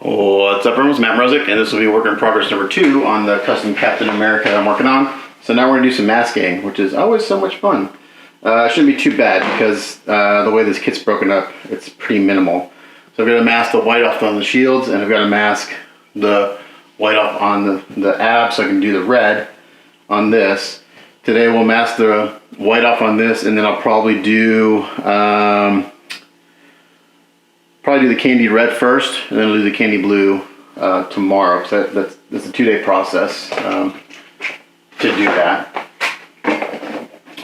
What's up everyone, it's Matt Mrozik, and this will be work in progress number 2 on the custom Captain America I'm working on. So now we're going to do some masking, which is always so much fun. It shouldn't be too bad because the way this kit's broken up, it's pretty minimal. So I've got to mask the white off on the shields, and I've got to mask the white off on the abs so I can do the red on this. Today we'll mask the white off on this, and then I'll probably do the candy red first, and then I'll do the candy blue tomorrow. So that's a 2-day process to do that.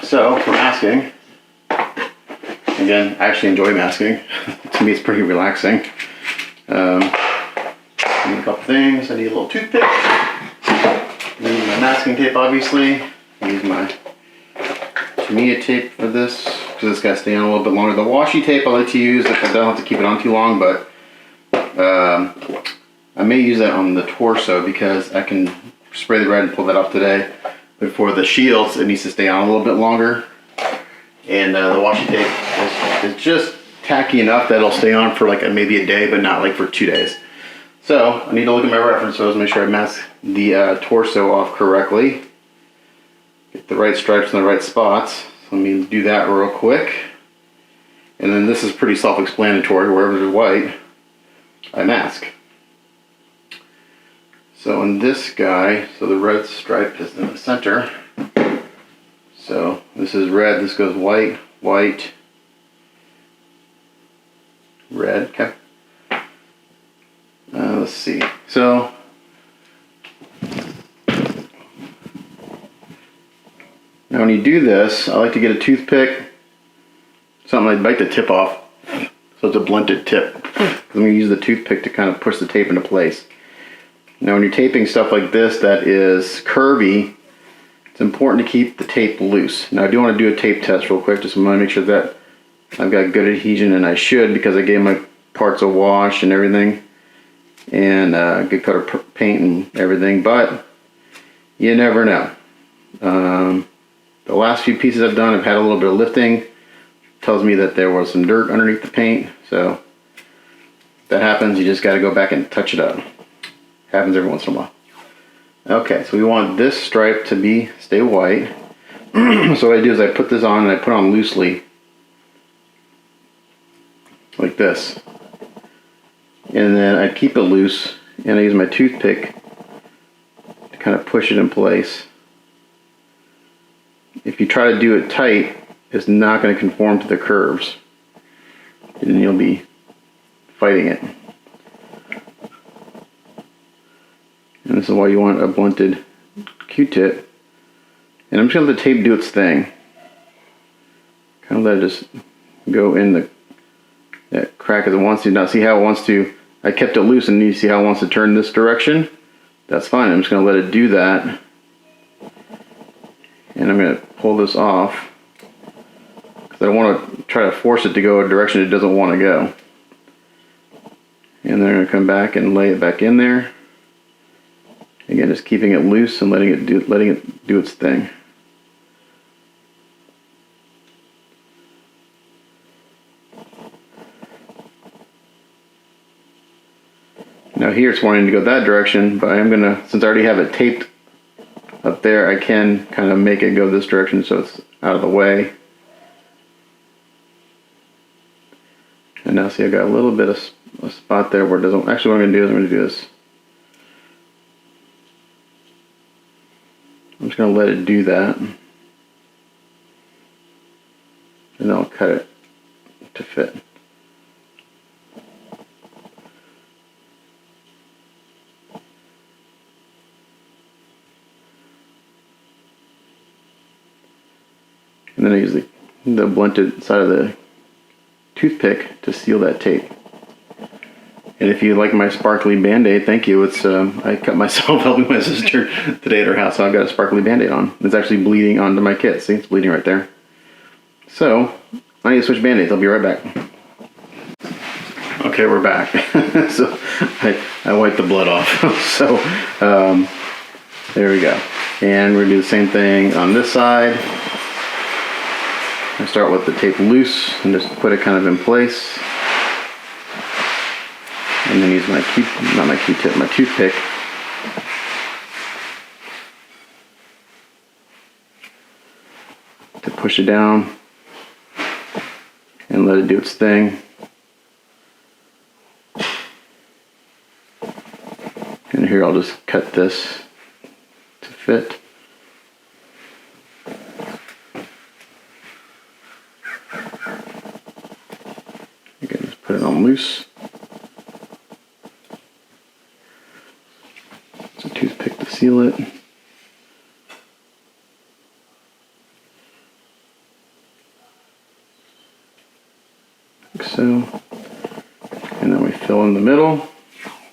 So for masking, again, I actually enjoy masking. To me, it's pretty relaxing. I need a couple things. I need a little toothpick. I need my masking tape, obviously. I use my Tamiya tape for this, because it's got to stay on a little bit longer. The washi tape I like to use if I don't have to keep it on too long, but I may use that on the torso because I can spray the red and pull that off today. But for the shields, it needs to stay on a little bit longer. And the washi tape is just tacky enough that it'll stay on for like maybe a day, but not like for 2 days. So I need to look at my reference photos, make sure I mask the torso off correctly. Get the right stripes in the right spots. So let me do that real quick. And then this is pretty self-explanatory. Wherever there's white, I mask. So in this guy, so the red stripe is in the center. So this is red, this goes white, white, red, okay. Let's see. So now when you do this, I like to get a toothpick, something I'd like to tip off, so it's a blunted tip. I'm going to use the toothpick to kind of push the tape into place. Now when you're taping stuff like this that is curvy, it's important to keep the tape loose. Now I do want to do a tape test real quick, just want to make sure that I've got good adhesion, and I should, because I gave my parts a wash and everything, and good coat of paint and everything, but you never know. The last few pieces I've done, I've had a little bit of lifting. Tells me that there was some dirt underneath the paint, so if that happens, you just got to go back and touch it up. Happens every once in a while. Okay, so we want this stripe to stay white. So what I do is I put this on, and I put it on loosely, like this. And then I keep it loose, and I use my toothpick to kind of push it in place. If you try to do it tight, it's not going to conform to the curves, and you'll be fighting it. And this is why you want a blunted Q-tip. And I'm just going to let the tape do its thing. Kind of let it just go in that crack as it wants to. Now see how it wants to, I kept it loose, and you see how it wants to turn this direction? That's fine. I'm just going to let it do that. And I'm going to pull this off, because I don't want to try to force it to go a direction it doesn't want to go. And then I'm going to come back and lay it back in there. Again, just keeping it loose and letting it do its thing. Now here it's wanting to go that direction, but I'm gonna, since I already have it taped up there, I can kind of make it go this direction so it's out of the way. And now see, I got a little bit of a spot there where it doesn't, actually what I'm gonna do is I'm gonna do this. I'm just going to let it do that, and then I'll cut it to fit. And then I use the blunted side of the toothpick to seal that tape. And if you like my sparkly Band-Aid, thank you. It's I cut myself helping my sister today at her house, so I've got a sparkly Band-Aid on. It's actually bleeding onto my kit. See, it's bleeding right there. So I need to switch Band-Aids. I'll be right back. Okay, we're back. So I wiped the blood off. So there we go. And we're gonna do the same thing on this side. I start with the tape loose and just put it kind of in place. and then use my not my Q-tip, my toothpick. To push it down and let it do its thing. And here I'll just cut this to fit. Again, just put it on loose. It's a toothpick to seal it. Like so. And then we fill in the middle,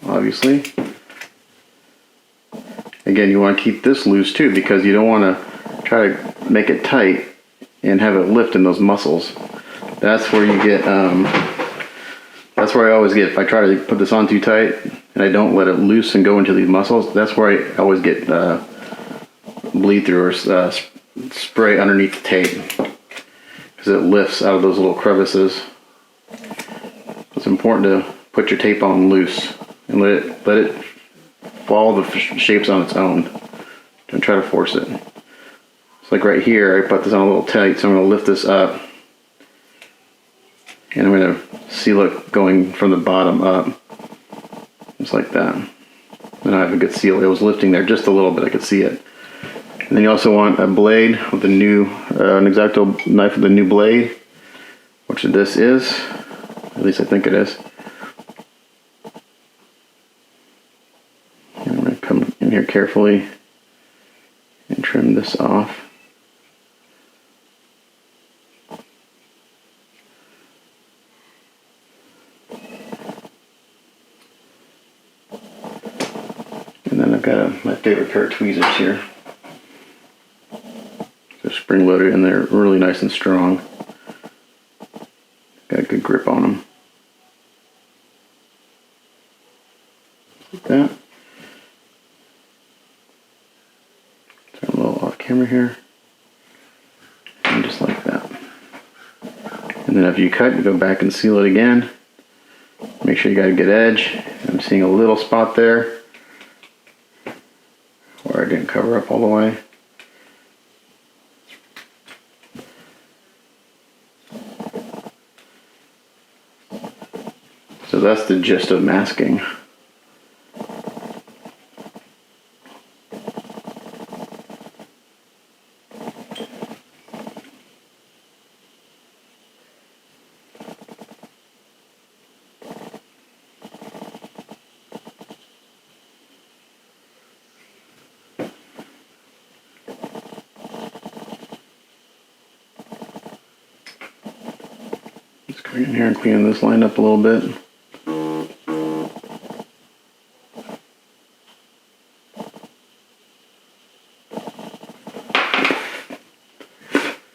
obviously. Again, you want to keep this loose too, because you don't want to try to make it tight and have it lift in those muscles. That's where you get, that's where I always get, if I try to put this on too tight and I don't let it loose and go into these muscles, that's where I always get bleed through or spray underneath the tape, because it lifts out of those little crevices. It's important to put your tape on loose and let it follow the shapes on its own. Don't try to force it. It's like right here, I put this on a little tight, so I'm going to lift this up. And I'm going to seal it going from the bottom up. Just like that. Then I have a good seal. It was lifting there just a little bit, I could see it. And then you also want a blade with a new, an X-Acto knife with a new blade, which this is. At least I think it is. I'm going to come in here carefully and trim this off. And then I've got my favorite pair of tweezers here. They're spring loaded and they're really nice and strong. Got a good grip on them. Like that. Turn a little off camera here. And just like that. And then after you cut, you go back and seal it again. Make sure you got a good edge. I'm seeing a little spot there where I didn't cover up all the way. So that's the gist of masking. Just come in here and clean this line up a little bit.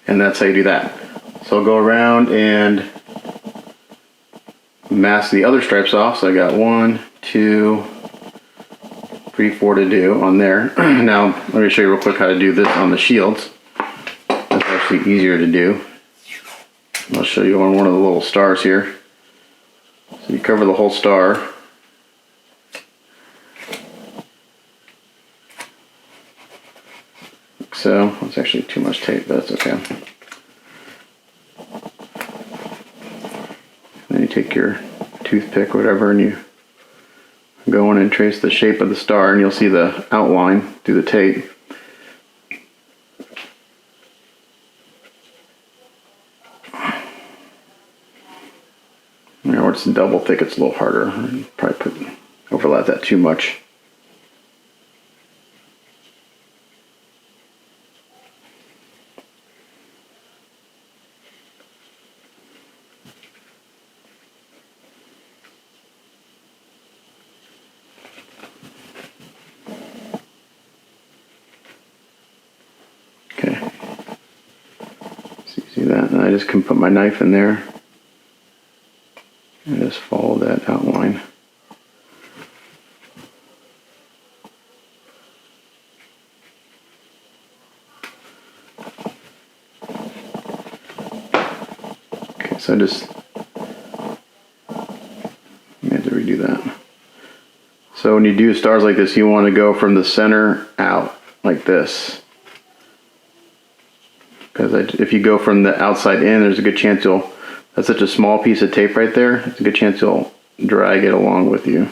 And that's how you do that. So I'll go around and mask the other stripes off. So I got 1, 2, 3, 4 to do on there. Now let me show you real quick how to do this on the shields. That's actually easier to do. I'll show you on one of the little stars here. So you cover the whole star. So it's actually too much tape, but that's okay. Then you take your toothpick or whatever and you go in and trace the shape of the star, and you'll see the outline through the tape. You know, where it's double thick, it's a little harder. Probably overlap that too much. Okay. So you see that? And I just can put my knife in there and just follow that outline. Okay, so I have to redo that. So when you do stars like this, you want to go from the center out like this. Because if you go from the outside in, there's a good chance you'll, that's such a small piece of tape right there, there's a good chance you'll drag it along with you.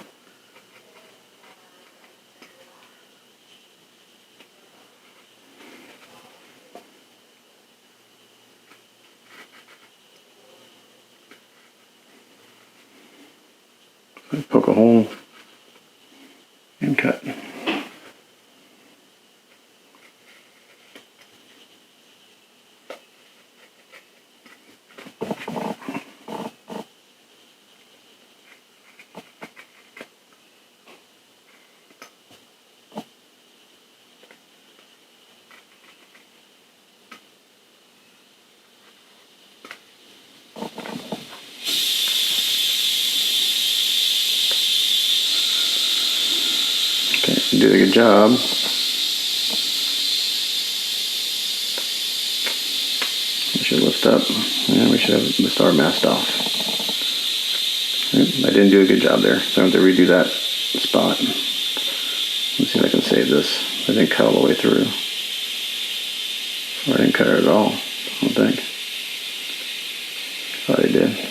Poke a hole and cut. Okay, you did a good job. We should lift up, and we should have the star masked off. I didn't do a good job there, so I have to redo that spot. Let's see if I can save this. I didn't cut all the way through. Or I didn't cut it at all, I don't think. Thought I did.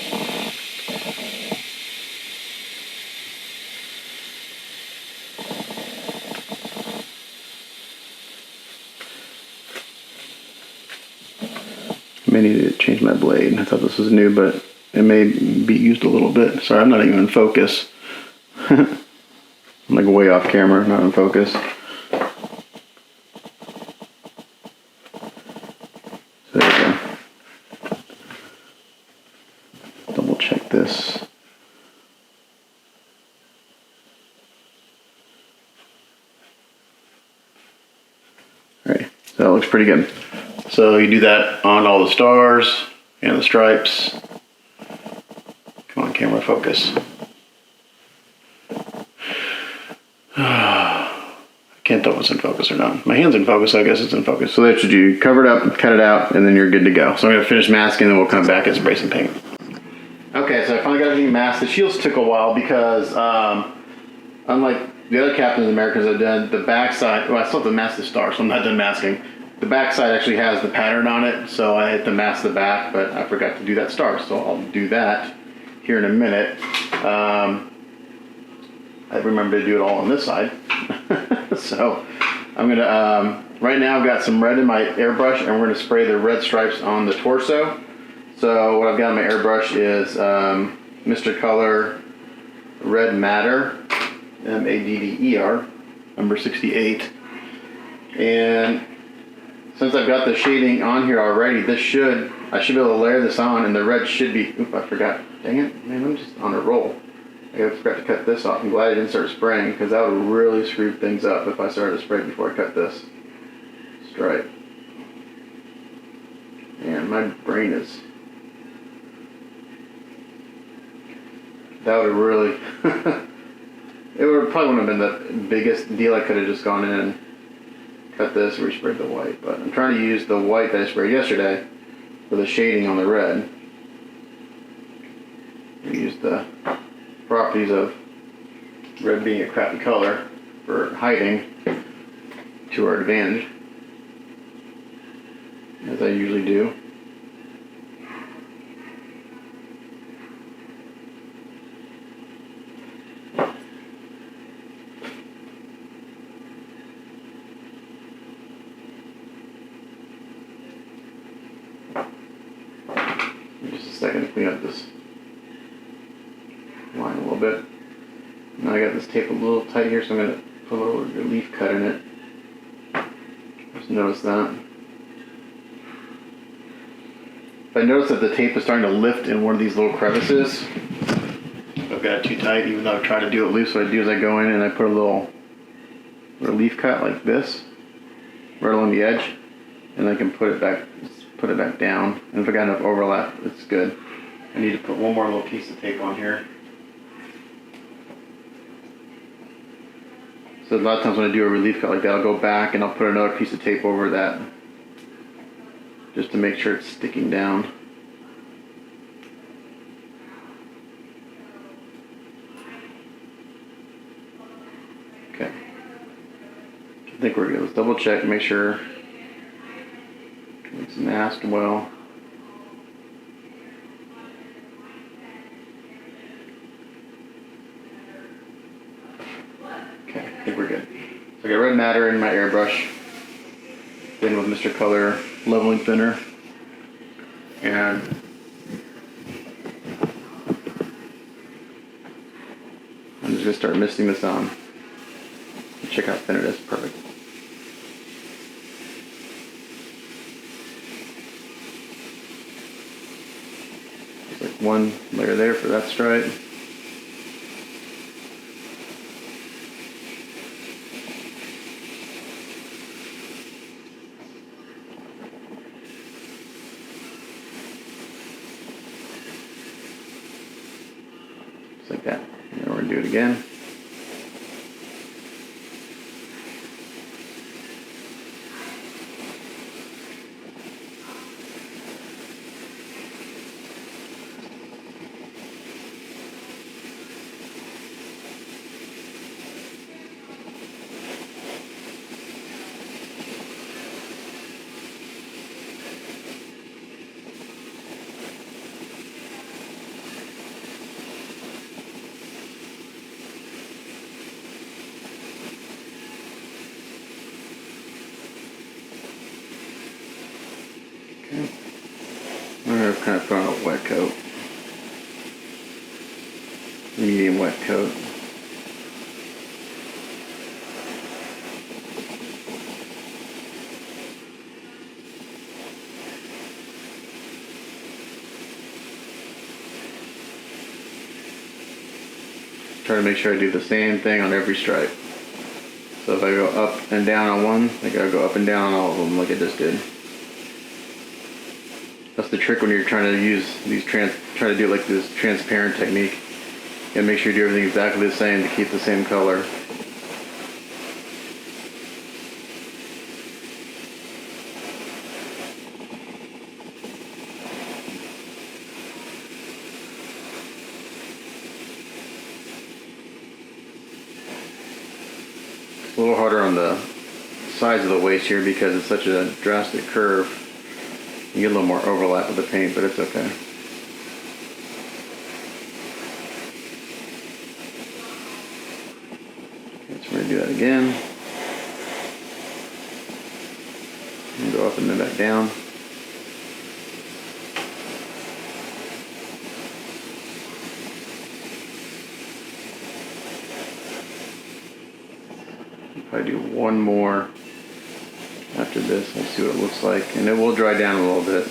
I may need to change my blade. I thought this was new, but it may be used a little bit. Sorry, I'm not even in focus. I'm like way off camera, not in focus. So there we go. Double check this. Alright, so that looks pretty good. So you do that on all the stars and the stripes. Come on, camera, focus. I can't tell if it's in focus or not. My hand's in focus, so I guess it's in focus. So that's what you do. Cover it up, cut it out, and then you're good to go. So I'm going to finish masking, and then we'll come back and spray some paint. Okay, so I finally got everything masked. The shields took a while because, unlike the other Captain Americas I've done, the backside, well, I still have to mask the star, so I'm not done masking. The backside actually has the pattern on it, so I had to mask the back, but I forgot to do that star, so I'll do that here in a minute. I remember to do it all on this side. So I'm gonna, right now I've got some red in my airbrush, and we're gonna spray the red stripes on the torso. So what I've got in my airbrush is Mr. Color Red Matter, M-A-D-D-E-R, number 68. And since I've got the shading on here already, I should be able to layer this on, and the red should be, oop, I forgot, dang it, man, I'm just on a roll. I forgot to cut this off. I'm glad I didn't start spraying, because that would really screw things up if I started to spray before I cut this stripe. Man, my brain is, that would have really, it would probably wouldn't have been the biggest deal. I could have just gone in and cut this and resprayed the white, but I'm trying to use the white that I sprayed yesterday for the shading on the red. We use the properties of red being a crappy color for hiding to our advantage, as I usually do. Just a second to clean up this line a little bit. Now I got this tape a little tight here, so I'm going to put a little relief cut in it. Just notice that. If I notice that the tape is starting to lift in one of these little crevices, I've got it too tight, even though I've tried to do it loose. What I do is I go in and I put a little relief cut like this, right along the edge, and I can put it back down. And if I got enough overlap, it's good. I need to put one more little piece of tape on here. So a lot of times when I do a relief cut like that, I'll go back and I'll put another piece of tape over that, just to make sure it's sticking down. Okay. I think we're good. Let's double check, make sure it's masked well. Okay, I think we're good. So I got red matter in my airbrush, then with Mr. Color leveling thinner, and I'm just gonna start misting this on. Check how thin it is. Perfect. Just like one layer there for that stripe. Just like that. And then we're gonna do it again. I'm going to kind of put on a wet coat, medium wet coat. Try to make sure I do the same thing on every stripe. So if I go up and down on one, I gotta go up and down on all of them like I just did. That's the trick when you're trying to use these try to do like this transparent technique. You gotta make sure you do everything exactly the same to keep the same color. It's a little harder on the sides of the waist here because it's such a drastic curve. You get a little more overlap with the paint, but it's okay. Okay, so we're going to do that again. And go up and then back down. If I do one more after this, we'll see what it looks like, and it will dry down a little bit.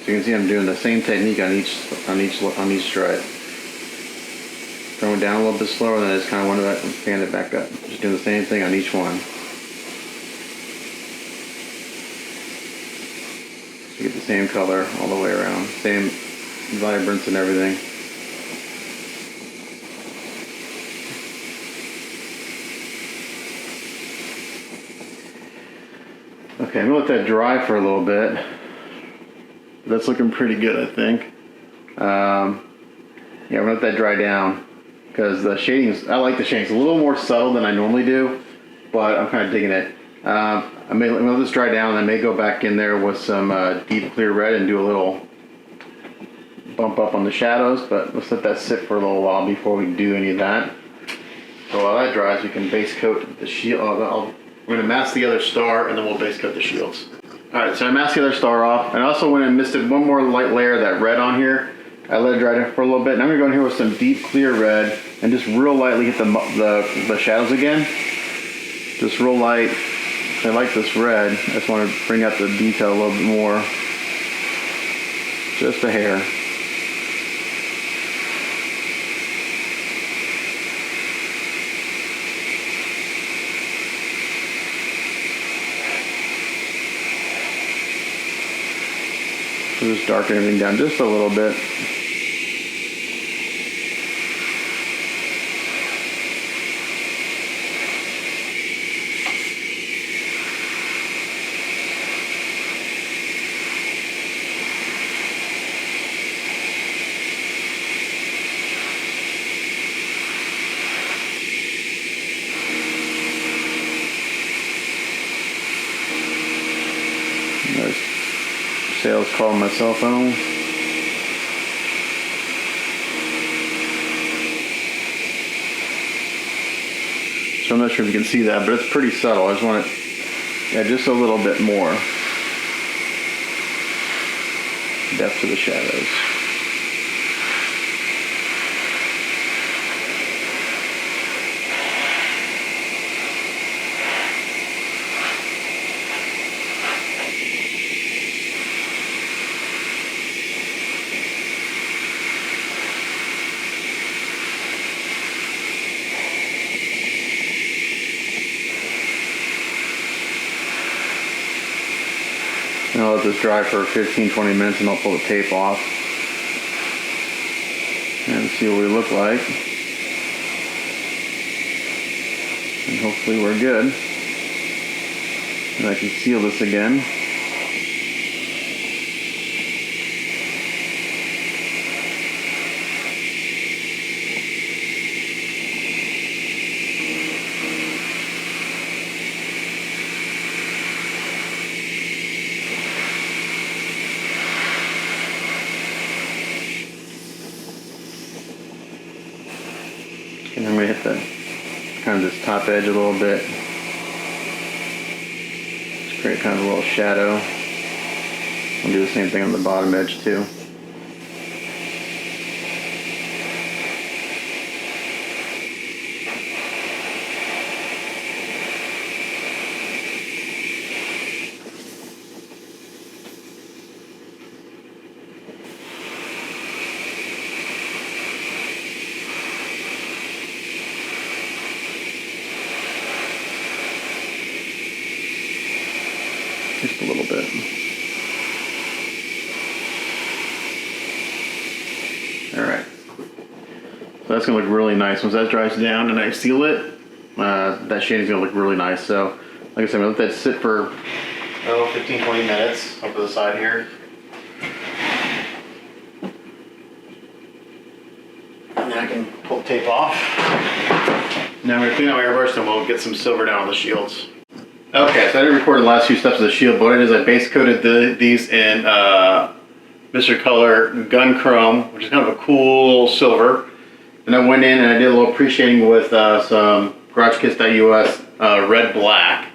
So you can see I'm doing the same technique on each stripe. Throwing down a little bit slower, and then I just kind of want to fan it back up. Just doing the same thing on each one. So you get the same color all the way around, same vibrance and everything. Okay, I'm gonna let that dry for a little bit. That's looking pretty good, I think. Yeah, I'm gonna let that dry down. because the shadings, I like the shadings a little more subtle than I normally do, but I'm kind of digging it. I may let this dry down, and I may go back in there with some deep clear red and do a little bump up on the shadows, but let's let that sit for a little while before we do any of that. So while that dries, we can base coat the shield. We're going to mask the other star, and then we'll base coat the shields. Alright, so I masked the other star off, and I also went and misted one more light layer of that red on here. I let it dry down for a little bit, and I'm going to go in here with some deep clear red and just real lightly hit the shadows again. Just real light. I like this red. I just want to bring out the detail a little bit more. Just a hair. So just darken everything down just a little bit. Sales call on my cell phone. So I'm not sure if you can see that, but it's pretty subtle. I just want it, yeah, just a little bit more depth to the shadows. And I'll let this dry for 15-20 minutes, and I'll pull the tape off and see what we look like. And hopefully we're good. And I can seal this again. And I'm going to hit the kind of this top edge a little bit. Just create kind of a little shadow. I'll do the same thing on the bottom edge too. Just a little bit. Alright. So that's going to look really nice. Once that dries down and I seal it, that shading's going to look really nice. So, like I said, I'm going to let that sit for 15-20 minutes over the side here. And then I can pull the tape off. Now I'm going to clean out my airbrush and we'll get some silver down on the shields. Okay, so I didn't record the last few steps of the shield, but what it is, I base coated these in Mr. Color Gun Chrome, which is kind of a cool silver. Then I went in and I did a little pre-shading with some GarageKits.us red black.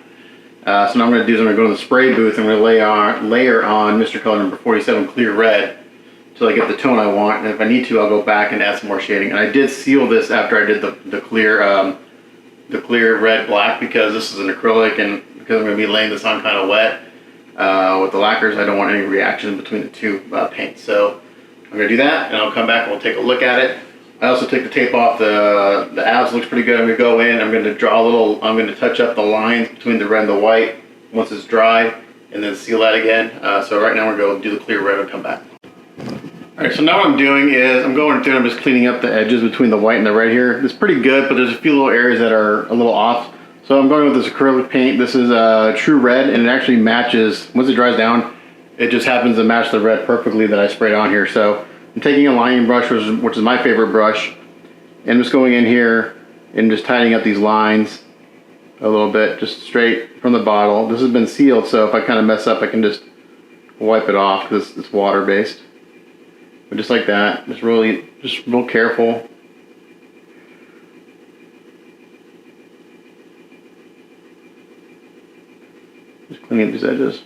So now I'm going to do is I'm going to go to the spray booth and I'm going to layer on Mr. Color number 47 clear red until I get the tone I want. And if I need to, I'll go back and add some more shading. And I did seal this after I did the clear red black, because this is an acrylic and because I'm going to be laying this on kind of wet with the lacquers, I don't want any reaction between the two paints. So I'm going to do that and I'll come back and we'll take a look at it. I also took the tape off. The abs looks pretty good. I'm going to go in, I'm going to draw a little, I'm going to touch up the lines between the red and the white once it's dry and then seal that again. So right now we're going to go do the clear red and come back. Alright, so now what I'm doing is I'm going through and I'm just cleaning up the edges between the white and the red here. It's pretty good, but there's a few little areas that are a little off. So I'm going with this acrylic paint. This is true red, and it actually matches, once it dries down, it just happens to match the red perfectly that I sprayed on here. So I'm taking a lining brush, which is my favorite brush, And I'm just going in here and just tidying up these lines a little bit, just straight from the bottle. This has been sealed, so if I kind of mess up, I can just wipe it off because it's water based. But just like that, just real careful. Just cleaning up these edges.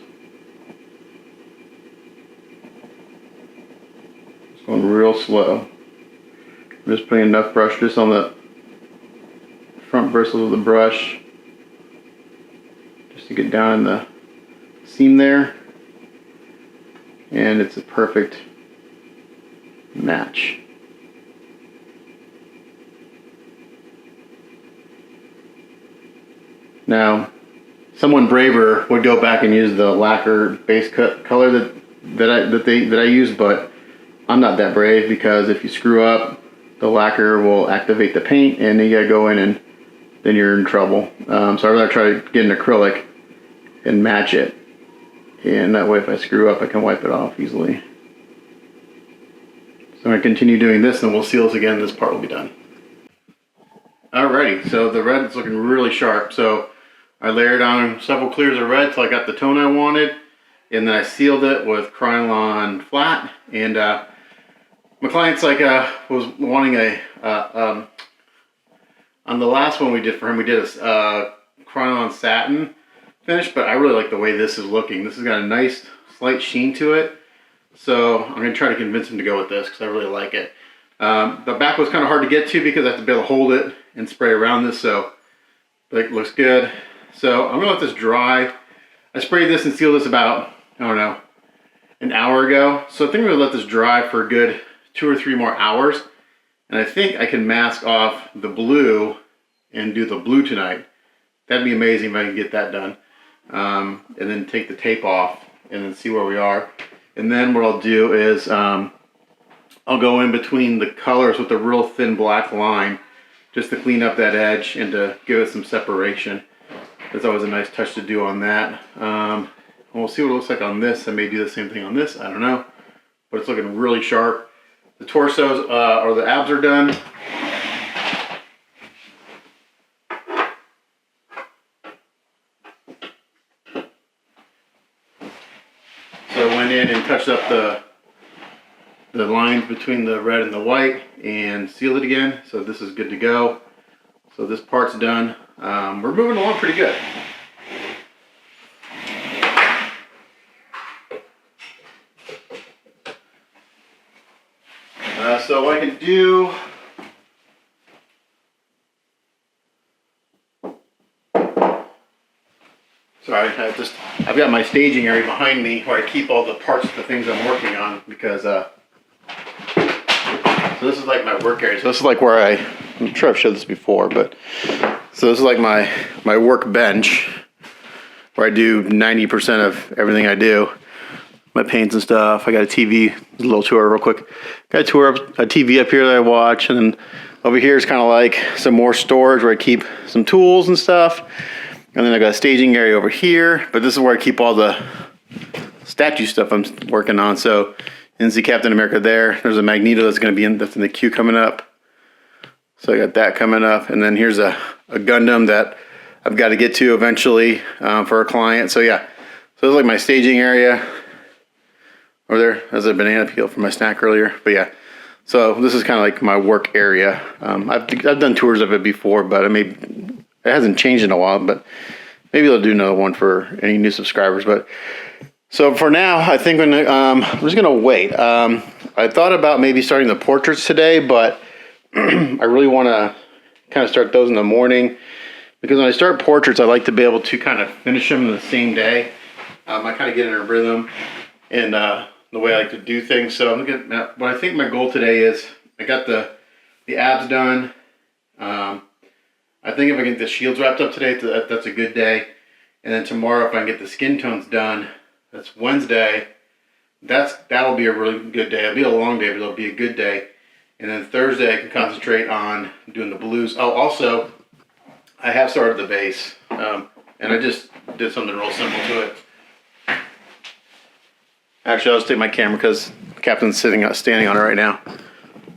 Just going real slow. I'm just putting enough brush just on the front bristles of the brush, just to get down in the seam there. And it's a perfect match. Now, someone braver would go back and use the lacquer base color that I use, but I'm not that brave, because if you screw up, the lacquer will activate the paint, and you gotta go in and then you're in trouble. So I'd rather try to get an acrylic and match it, and that way if I screw up, I can wipe it off easily. So I'm going to continue doing this, and we'll seal this again. This part will be done. Alrighty, so the red is looking really sharp. So I layered on several clears of red till I got the tone I wanted, and then I sealed it with Krylon flat. And my client's like was wanting a on the last one we did for him, we did a Krylon satin finish, but I really like the way this is looking. This has got a nice slight sheen to it. So I'm going to try to convince him to go with this because I really like it. The back was kind of hard to get to because I have to be able to hold it and spray around this, so it looks good. So I'm going to let this dry. I sprayed this and sealed this about, I don't know, an hour ago. So I think I'm going to let this dry for a good 2 or 3 more hours. And I think I can mask off the blue and do the blue tonight. That'd be amazing if I could get that done. And then take the tape off and then see where we are. And then what I'll do is I'll go in between the colors with a real thin black line just to clean up that edge and to give it some separation. That's always a nice touch to do on that. And we'll see what it looks like on this. I may do the same thing on this, I don't know. But it's looking really sharp. The torsos or the abs are done. So I went in and touched up the lines between the red and the white and sealed it again. So this is good to go. So this part's done. We're moving along pretty good. So what I can do, sorry, I've got my staging area behind me where I keep all the parts of the things I'm working on, because so this is like my work area. So this is like where I'm sure I've showed this before, but so this is like my workbench where I do 90% of everything I do. My paints and stuff. I got a TV, a little tour real quick. Got a TV up here that I watch, and then over here is kind of like some more storage where I keep some tools and stuff. And then I got a staging area over here, but this is where I keep all the statue stuff I'm working on. So you can see Captain America there. There's a Magneto that's going to be that's in the queue coming up. So I got that coming up, and then here's a Gundam that I've got to get to eventually for a client. So yeah, so this is like my staging area. Over there, as a banana peel for my snack earlier. But yeah, so this is kind of like my work area. I've done tours of it before, but it hasn't changed in a while. But maybe I'll do another one for any new subscribers. But so for now, I think I'm just gonna wait. I thought about maybe starting the portraits today, but I really want to kind of start those in the morning, because when I start portraits, I like to be able to kind of finish them in the same day. I kind of get in a rhythm and the way I like to do things. So I'm looking at what I think my goal today is. I got the abs done. I think if I get the shields wrapped up today, that's a good day. And then tomorrow, if I can get the skin tones done, that's Wednesday. That'll be a really good day. It'll be a long day, but it'll be a good day. And then Thursday, I can concentrate on doing the blues. Oh, also, I have started the base, and I just did something real simple to it. Actually, I'll just take my camera because the Captain's standing on it right now.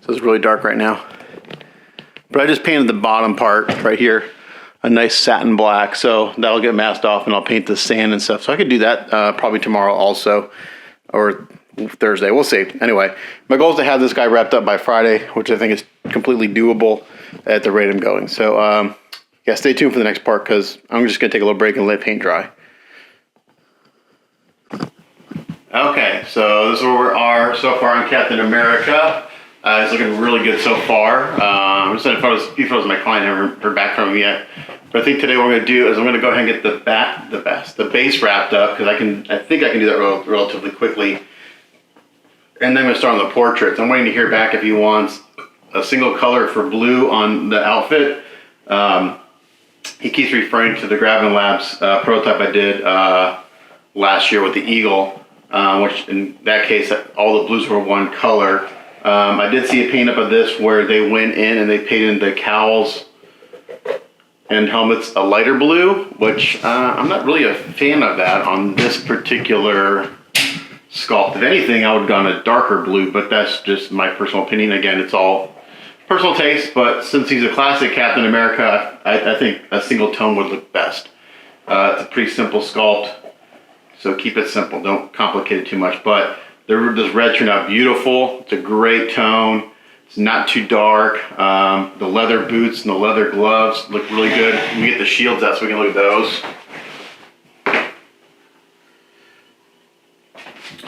So it's really dark right now. But I just painted the bottom part right here a nice satin black, so that'll get masked off, and I'll paint the sand and stuff. So I could do that probably tomorrow also, or Thursday, we'll see. Anyway, my goal is to have this guy wrapped up by Friday, which I think is completely doable at the rate I'm going. So yeah, stay tuned for the next part, because I'm just gonna take a little break and let paint dry. Okay, so this is where we are so far on Captain America. It's looking really good so far. I'm just sending a few photos of my client. I haven't heard back from him yet. But I think today what I'm going to do is I'm going to go ahead and get the base wrapped up, because I think I can do that relatively quickly. And then I'm going to start on the portraits. I'm waiting to hear back if he wants a single color for blue on the outfit. He keeps referring to the Gravin Labs prototype I did last year with the eagle, which in that case all the blues were one color. I did see a paint up of this where they went in and they painted the cowls and helmets a lighter blue, which I'm not really a fan of that on this particular sculpt. If anything, I would have gone a darker blue, but that's just my personal opinion. Again, it's all personal taste, but since he's a classic Captain America, I think a single tone would look best. It's a pretty simple sculpt, so keep it simple. Don't complicate it too much, but this red turned out beautiful. It's a great tone. It's not too dark. The leather boots and the leather gloves look really good. We get the shields out so we can look at those.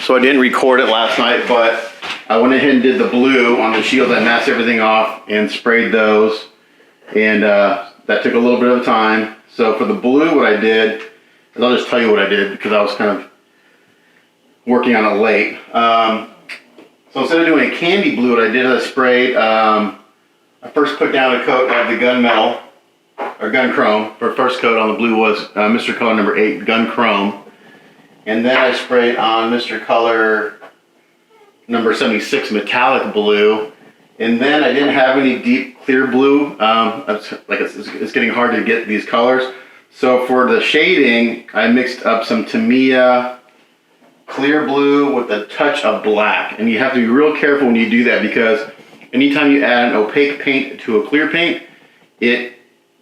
So I didn't record it last night, but I went ahead and did the blue on the shield. I masked everything off and sprayed those. And that took a little bit of time. So for the blue, what I did, is I'll just tell you what I did, because I was kind of working on it late. So instead of doing a candy blue, what I did is I sprayed, I first put down a coat of the gunmetal, or gun chrome. For first coat on the blue was Mr. Color number 8, gun chrome. And then I sprayed on Mr. Color number 76, metallic blue. And then I didn't have any deep clear blue. It's getting hard to get these colors. So for the shading, I mixed up some Tamiya clear blue with a touch of black, and you have to be real careful when you do that, because anytime you add an opaque paint to a clear paint, it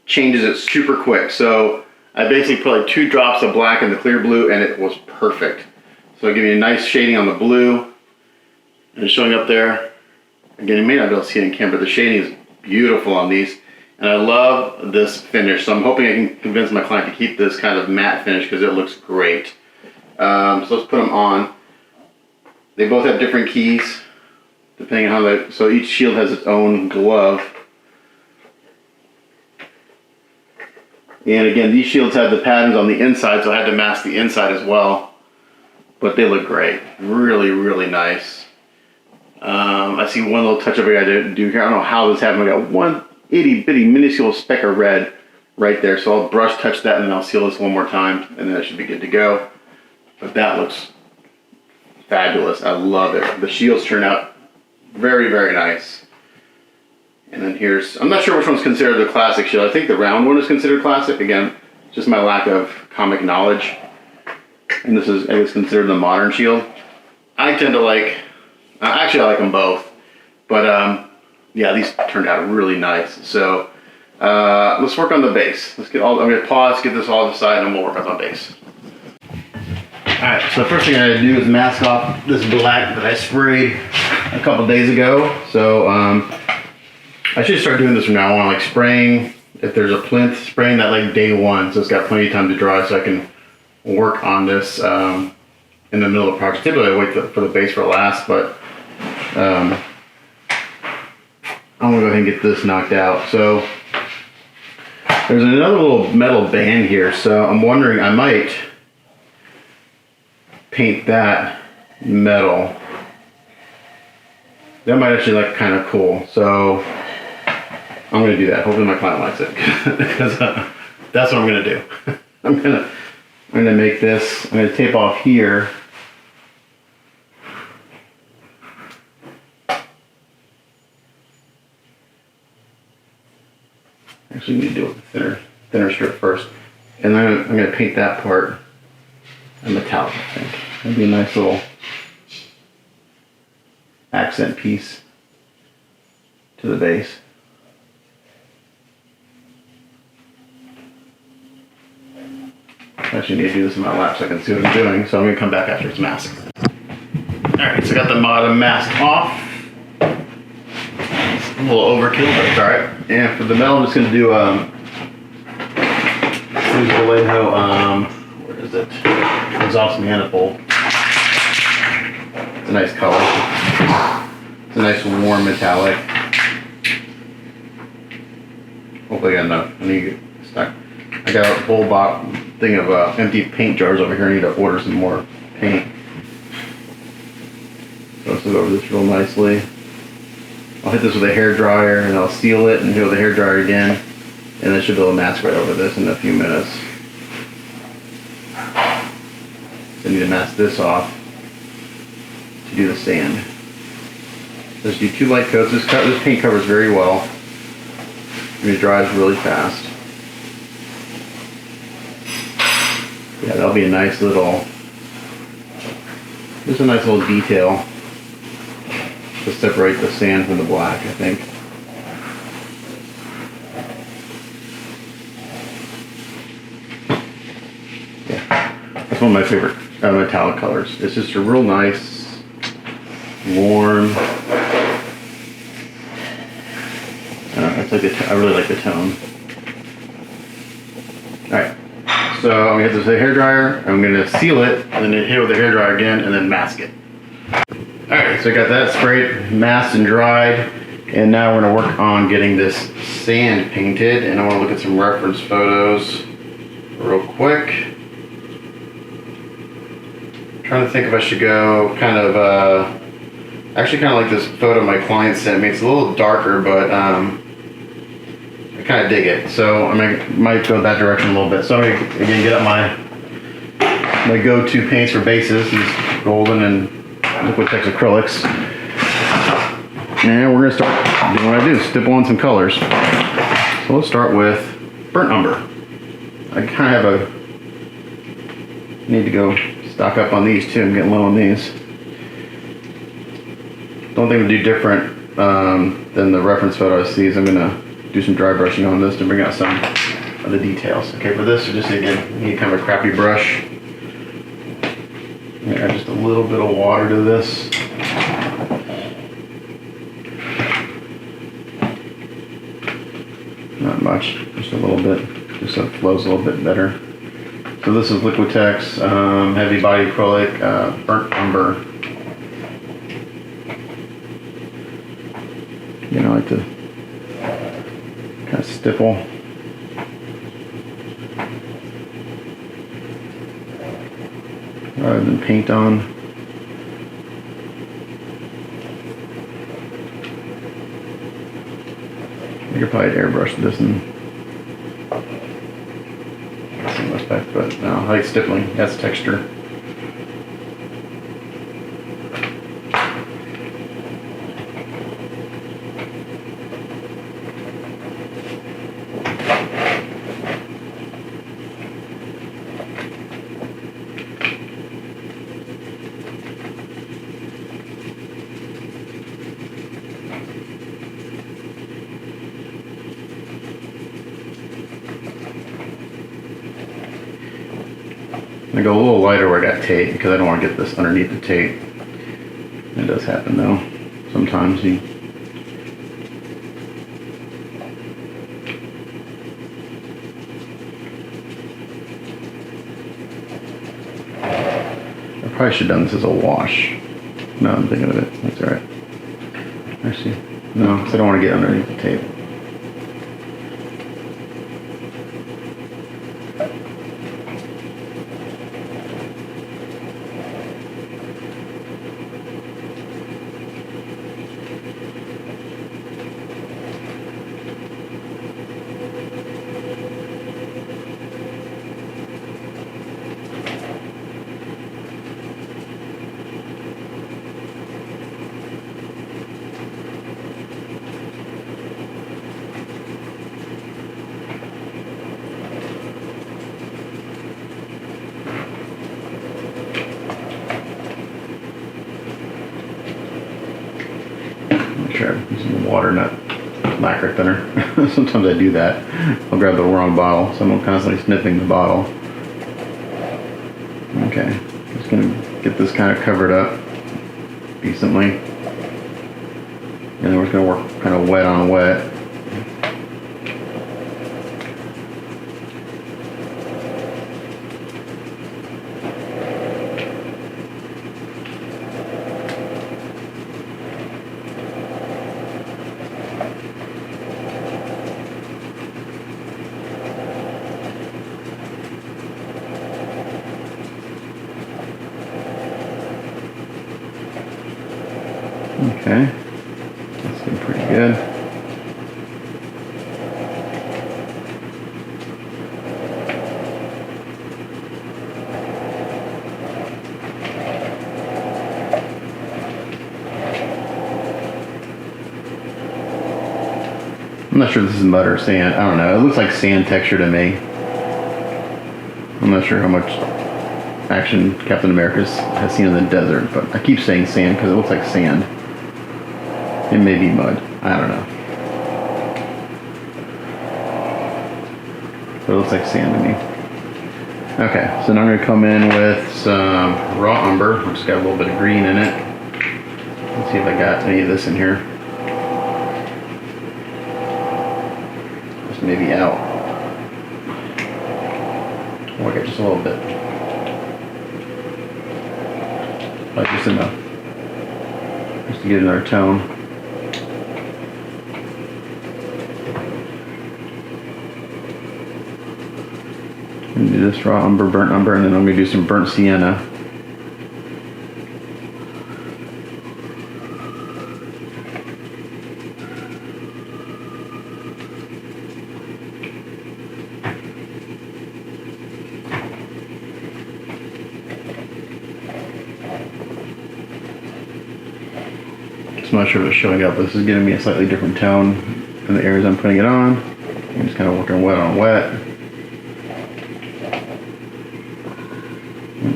changes it super quick. So I basically put like 2 drops of black in the clear blue, and it was perfect. So I give you a nice shading on the blue, and it's showing up there. Again, you may not be able to see it in camera, but the shading is beautiful on these, and I love this finish. So I'm hoping I can convince my client to keep this kind of matte finish, because it looks great. So let's put them on. They both have different keys, depending on how so each shield has its own glove. And again, these shields have the patterns on the inside, so I had to mask the inside as well. But they look great. Really, really nice. I see one little touch up I gotta do here. I don't know how this happened. I got one itty bitty minuscule speck of red right there. So I'll brush touch that, and then I'll seal this one more time, and then it should be good to go. But that looks fabulous. I love it. The shields turn out very, very nice. And then here's, I'm not sure which one's considered the classic shield. I think the round one is considered classic. Again, just my lack of comic knowledge. And this is, I guess, considered the modern shield. I tend to like, actually I like them both. But yeah, these turned out really nice. So let's work on the base. I'm gonna pause, get this all aside, and we'll work on the base. Alright, so the first thing I gotta do is mask off this black that I sprayed a couple days ago. So I should start doing this from now on, like spraying, if there's a plinth, spraying that like day one, so it's got plenty of time to dry, so I can work on this in the middle of the project. Typically I wait for the base for last, but I'm gonna go ahead and get this knocked out. So there's another little metal band here, so I'm wondering, I might paint that metal. That might actually look kind of cool. So I'm gonna do that. Hopefully my client likes it, because that's what I'm gonna do. I'm gonna make this. I'm gonna tape off here. Actually, we need to do it with a thinner strip first, and then I'm gonna paint that part a metallic. I think that'd be a nice little accent piece to the base. Actually need to do this in my lap so I can see what I'm doing, so I'm gonna come back after it's masked. Alright, so I got the bottom mask off. A little overkill, but it's alright. And for the metal, I'm just gonna do use the Vallejo, where is it? Exhaust manifold. It's a nice color. It's a nice warm metallic. Hopefully I got enough. I need to get stuck. I got a whole thing of empty paint jars over here. I need to order some more paint. So let's go over this real nicely. I'll hit this with a hair dryer and I'll seal it and do it with a hair dryer again. And I should be able to mask right over this in a few minutes. I need to mask this off to do the sand. Just do 2 light coats. This paint covers very well. And it dries really fast. Yeah, that'll be a nice little, just a nice little detail to separate the sand from the black, I think. Yeah, that's one of my favorite metallic colors. It's just a real nice, warm. It's like I really like the tone. All right. So I'm gonna hit this with a hair dryer, I'm gonna seal it, and then hit it with a hair dryer again, and then mask it. Alright, so I got that sprayed, masked and dried, and now we're gonna work on getting this sand painted, and I wanna look at some reference photos real quick. I'm trying to think if I should go kind of, actually kind of like this photo my client sent me. It's a little darker, but I kind of dig it, so I might go that direction a little bit. So I'm gonna again get up my go-to paints for bases, these golden and Liquitex acrylics, and we're gonna start doing what I do: stipple on some colors. So let's start with burnt umber. I kind of have need to go stock up on these too. I'm getting low on these. Don't think I'm gonna do different than the reference photo I see. So I'm gonna do some dry brushing on this to bring out some of the details. Okay, for this, I just again need kind of a crappy brush. Add just a little bit of water to this. Not much, just a little bit, just so it flows a little bit better. So this is Liquitex heavy body acrylic burnt umber. You know, I like to kind of stipple. Rather than paint on. I could probably airbrush this in some respect, but no, I like stippling. That's texture. I go a little lighter where I got tape because I don't want to get this underneath the tape. It does happen though. Sometimes you I probably should have done this as a wash. No, I'm thinking of it. That's alright. Actually, no, because I don't want to get underneath the tape. Sure, using the water, not lacquer thinner. Sometimes I do that. I'll grab the wrong bottle, so I'm constantly sniffing the bottle. Okay, just gonna get this kind of covered up decently. And then we're just gonna work kind of wet on wet. Okay, that's been pretty good. I'm not sure if this is mud or sand. I don't know. It looks like sand texture to me. I'm not sure how much action Captain America has seen in the desert, but I keep saying sand because it looks like sand. It may be mud. I don't know. But it looks like sand to me. Okay, so now I'm going to come in with some raw umber, which has got a little bit of green in it. Let's see if I got any of this in here. Just maybe out. Oh, I got just a little bit. Oh, just enough. Just to get another tone. I'm going to do this raw umber, burnt umber, and then I'm going to do some burnt sienna. I'm not sure if it's showing up, but this is giving me a slightly different tone in the areas I'm putting it on. I'm just kind of working wet on wet.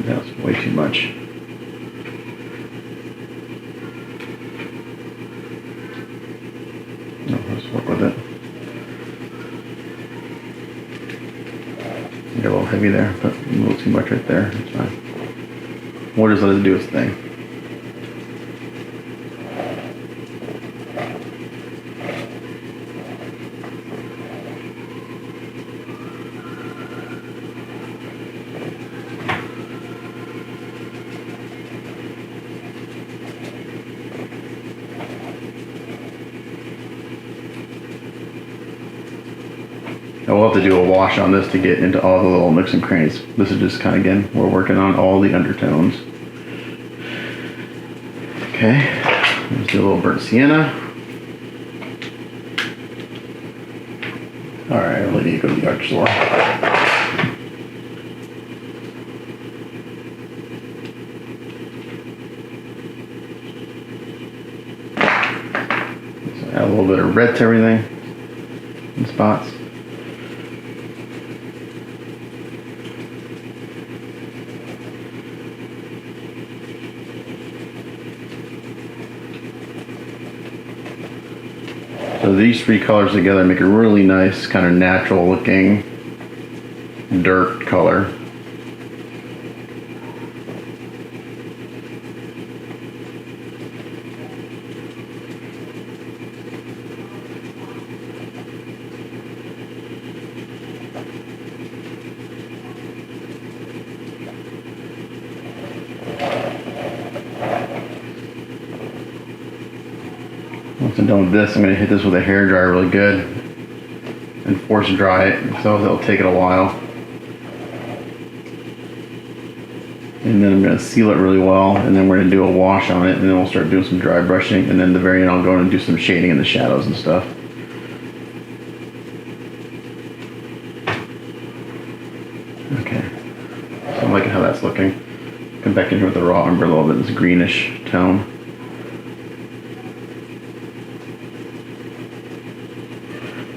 That's way too much. No, let's work with it. Got a little heavy there, but a little too much right there. It's fine. We'll just let it do its thing. I will have to do a wash on this to get into all the little nooks and crannies. This is just kind of, again, we're working on all the undertones. Okay, let's do a little burnt sienna. All right, I really need to go to the art store. So add a little bit of red to everything in spots. So these three colors together make a really nice, kind of natural looking dirt color. Once I'm done with this, I'm going to hit this with a hairdryer really good and force dry it, so it'll take it a while. And then I'm going to seal it really well, and then we're going to do a wash on it, and then we'll start doing some dry brushing, and then at the very end I'll go in and do some shading in the shadows and stuff. Okay, so I'm liking how that's looking. Come back in here with the raw umber a little bit, this greenish tone.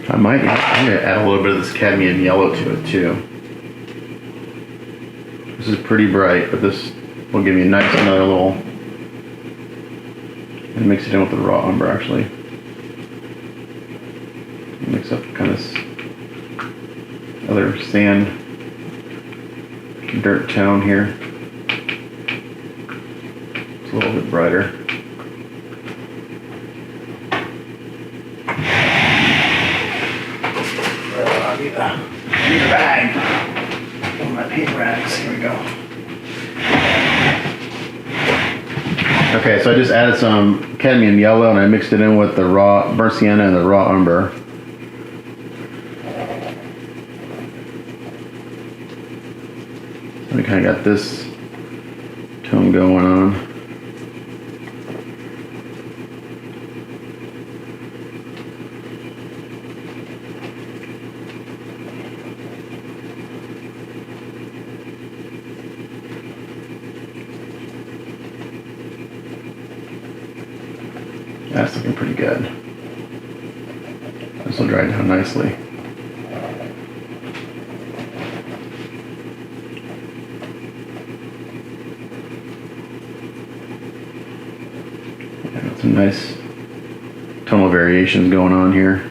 I'm going to add a little bit of this cadmium yellow to it too. This is pretty bright, but this will give me a nice another little, and mix it in with the raw umber actually. Mix up kind of other sand, dirt tone here. a little bit brighter. I need a bag. One of my paint rags. Here we go. Okay, so I just added some cadmium yellow and I mixed it in with the raw burnt sienna and the raw umber. So we kind of got this tone going on. That's looking pretty good. This will dry down nicely. Yeah, got some nice tonal variations going on here.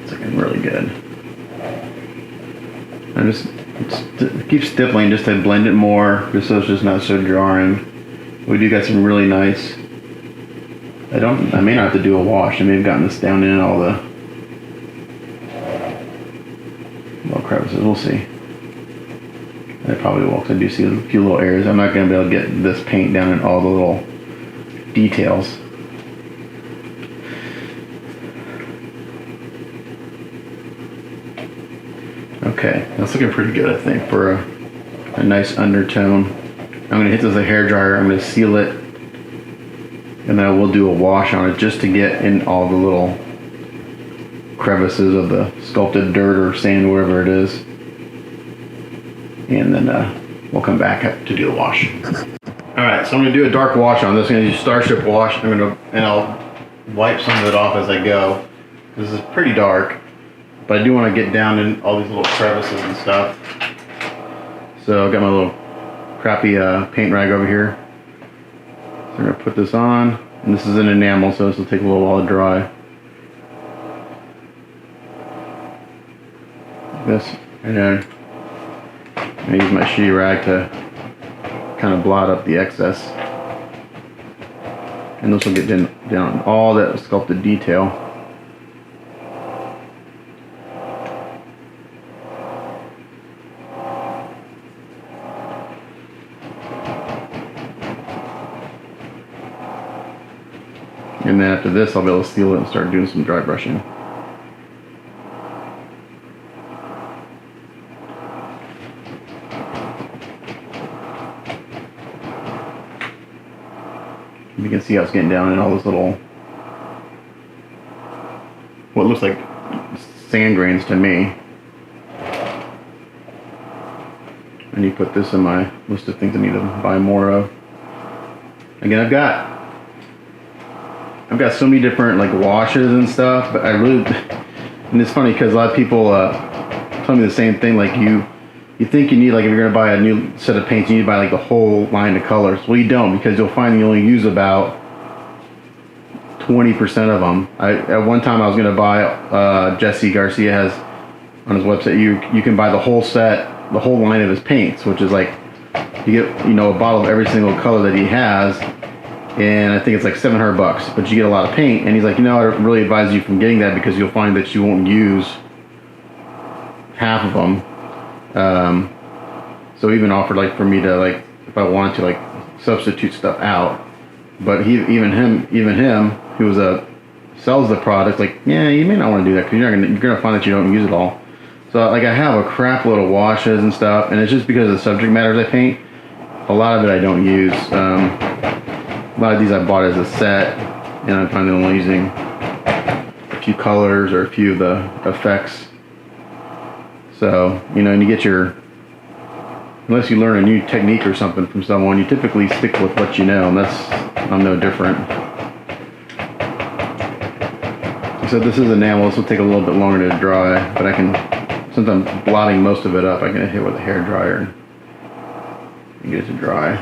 It's looking really good. I just keep stippling just to blend it more, just so it's just not so jarring. We do got some really nice. I may not have to do a wash. I may have gotten this down in all the little crevices. We'll see. I probably will, because I do see a few little areas. I'm not going to be able to get this paint down in all the little details. Okay, that's looking pretty good, I think, for a nice undertone. I'm going to hit this with a hairdryer. I'm going to seal it, and then I will do a wash on it just to get in all the little crevices of the sculpted dirt or sand, wherever it is. And then we'll come back to do a wash. Alright, so I'm going to do a dark wash on this. I'm going to use Starship Wash, and I'll wipe some of it off as I go. This is pretty dark. But I do want to get down in all these little crevices and stuff. So I've got my little crappy paint rag over here. So I'm going to put this on. And this is an enamel, so this will take a little while to dry. Like this. And then I'm going to use my shitty rag to kind of blot up the excess. And this will get down all that sculpted detail. And then after this, I'll be able to seal it and start doing some dry brushing. You can see how it's getting down in all those little, what looks like sand grains to me. I need to put this in my list of things I need to buy more of. Again, I've got so many different like washes and stuff, but I really, and it's funny because a lot of people tell me the same thing. Like you think you need, like, if you're gonna buy a new set of paints, you need to buy like the whole line of colors. Well, you don't, because you'll find you only use about 20% of them. At one time I was gonna buy Jesse Garcia has on his website, you can buy the whole set, the whole line of his paints, which is like you get, you know, a bottle of every single color that he has. And I think it's like $700, but you get a lot of paint. And he's like, you know, I really advise you from getting that because you'll find that you won't use half of them. So he even offered, like, for me to, like, if I wanted to, like, substitute stuff out. But even him who sells the product, like, yeah, you may not want to do that because you're gonna find that you don't use it all. So So like I have a crap load of washes and stuff, and it's just because of the subject matters I paint. A lot of it I don't use. A lot of these I bought as a set, and I'm finally only using a few colors or a few of the effects. So, you know, and you get your, unless you learn a new technique or something from someone, you typically stick with what you know, and I'm no different. So this is enamel, this will take a little bit longer to dry, but I can, since I'm blotting most of it up, I can hit with a hair dryer and get it to dry.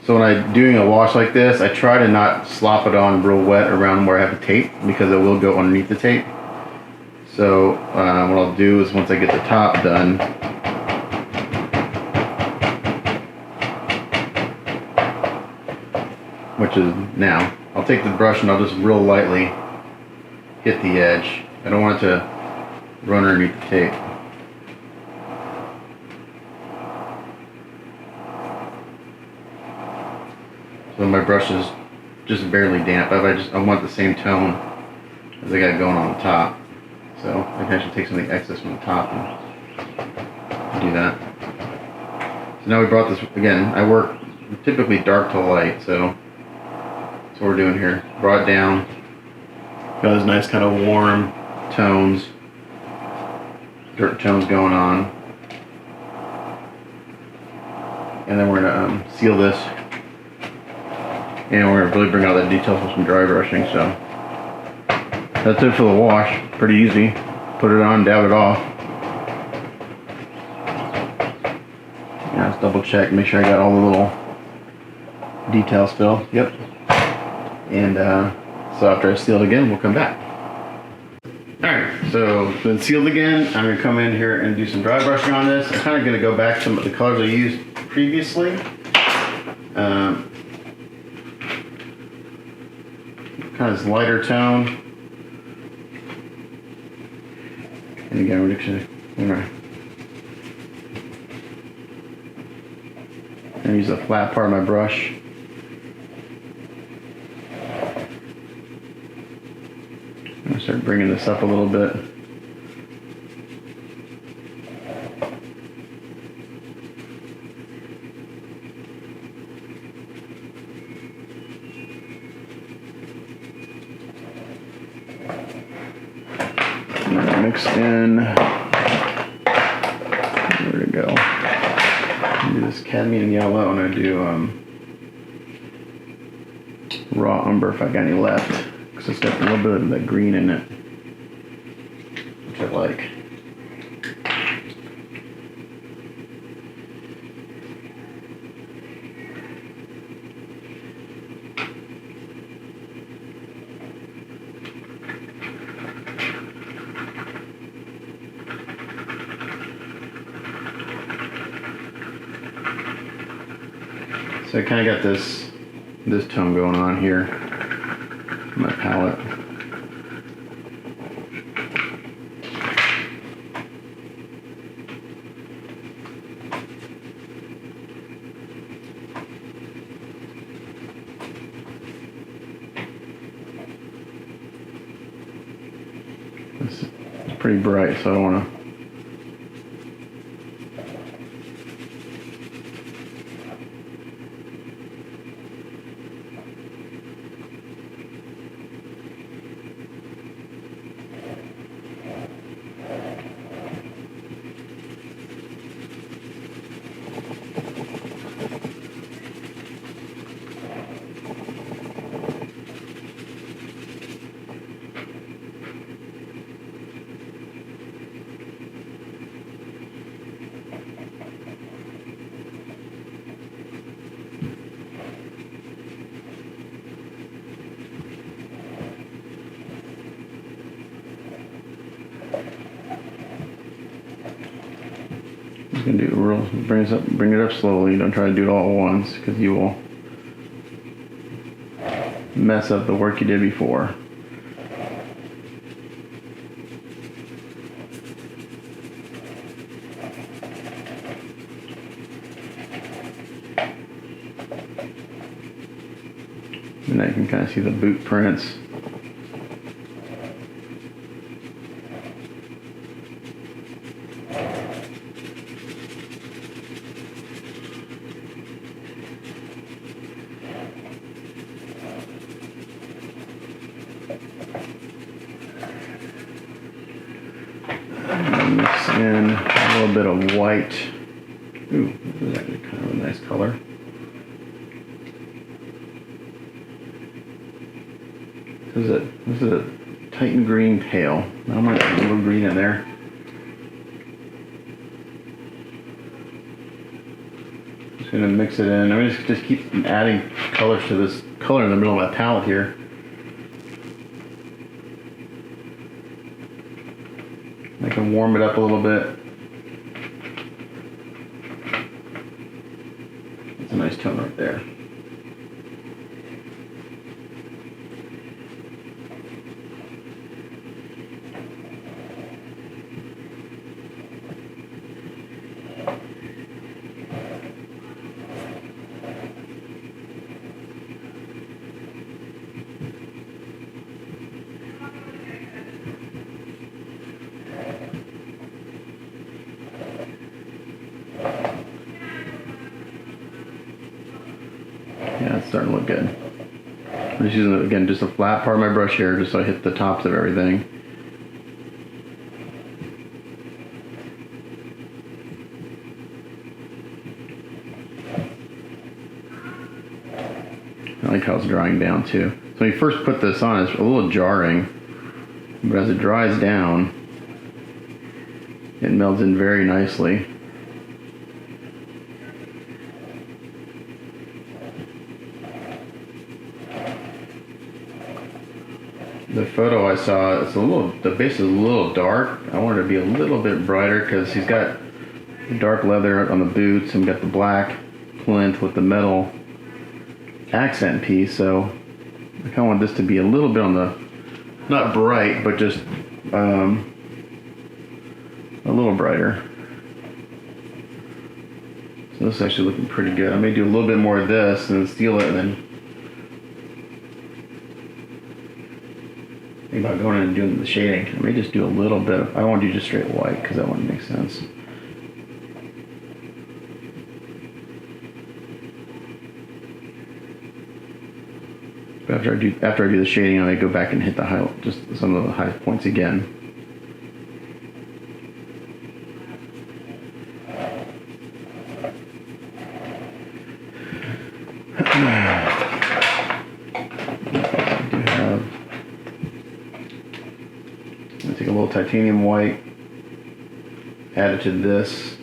So when I'm doing a wash like this, I try to not slop it on real wet around where I have the tape, because it will go underneath the tape. So what I'll do is once I get the top done, which is now, I'll take the brush and I'll just real lightly hit the edge. I don't want it to run underneath the tape. So my brush is just barely damp. I want the same tone as I got going on the top. So I can actually take some of the excess from the top and do that. So now we brought this, again, I work typically dark to light, so that's what we're doing here. Brought it down, got those nice kind of warm tones, dirt tones going on. And then we're gonna seal this, and we're gonna really bring out that detail with some dry brushing. So that's it for the wash. Pretty easy. Put it on, dab it off. Yeah, let's double check, make sure I got all the little details still. Yep. And so after I seal it again, we'll come back. Alright, so it's been sealed again. I'm going to come in here and do some dry brushing on this. I'm kind of going to go back to the colors I used previously. Kind of this lighter tone. And again, we're just going to use the flat part of my brush. I'm going to start bringing this up a little bit. Mix in, where to go? Do this cadmium yellow, and I do raw umber if I got any left, because it's got a little bit of that green in it, which I like. So I kind of got this tone going on here on my palette. It's pretty bright, so I don't want to. You can do bring it up slowly. Don't try to do it all at once, because you will mess up the work you did before. And now you can kind of see the boot prints. mix in a little bit of white. Ooh, this is actually kind of a nice color. This is a Titan green pale. I might put a little green in there. Just gonna mix it in. I'm gonna just keep adding colors to this color in the middle of my palette here. I can warm it up a little bit. That's a nice tone right there. Yeah, it's starting to look good. I'm just using, again, just a flat part of my brush here, just so I hit the tops of everything. I like how it's drying down too. So when you first put this on, it's a little jarring, but as it dries down, it melds in very nicely. The photo I saw, it's a little, the base is a little dark. I wanted it to be a little bit brighter because he's got dark leather on the boots and got the black plinth with the metal accent piece. So I kind of want this to be a little bit on the, not bright, but just a little brighter. So this is actually looking pretty good. I may do a little bit more of this and then seal it, and then think about going in and doing the shading. I may just do a little bit of, I don't want to do just straight white because that wouldn't make sense. But after I do the shading, I may go back and hit the highlight, just some of the high points again. Take a little titanium white, add it to this,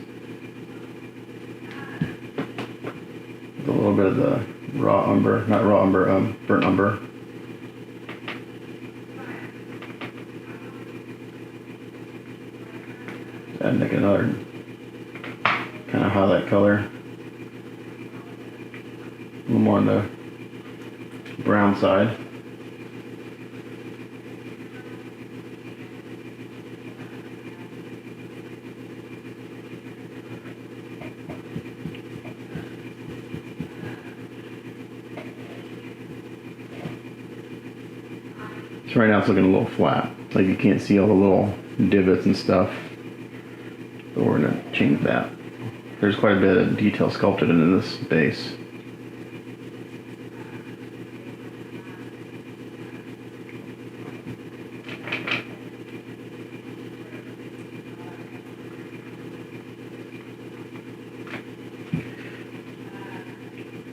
with a little bit of the raw umber, not raw umber, burnt umber. Add like another kind of highlight color, a little more on the brown side. So right now it's looking a little flat, like you can't see all the little divots and stuff, but we're going to change that. There's quite a bit of detail sculpted into this base.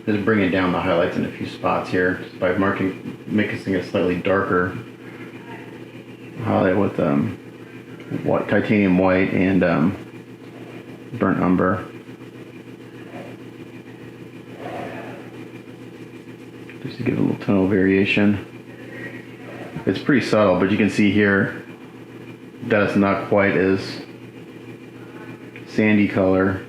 Just bringing down the highlights in a few spots here just by making it slightly darker. Highlight with white, titanium white and burnt umber. Just to give a little tonal variation. It's pretty subtle, but you can see here that it's not quite as sandy color.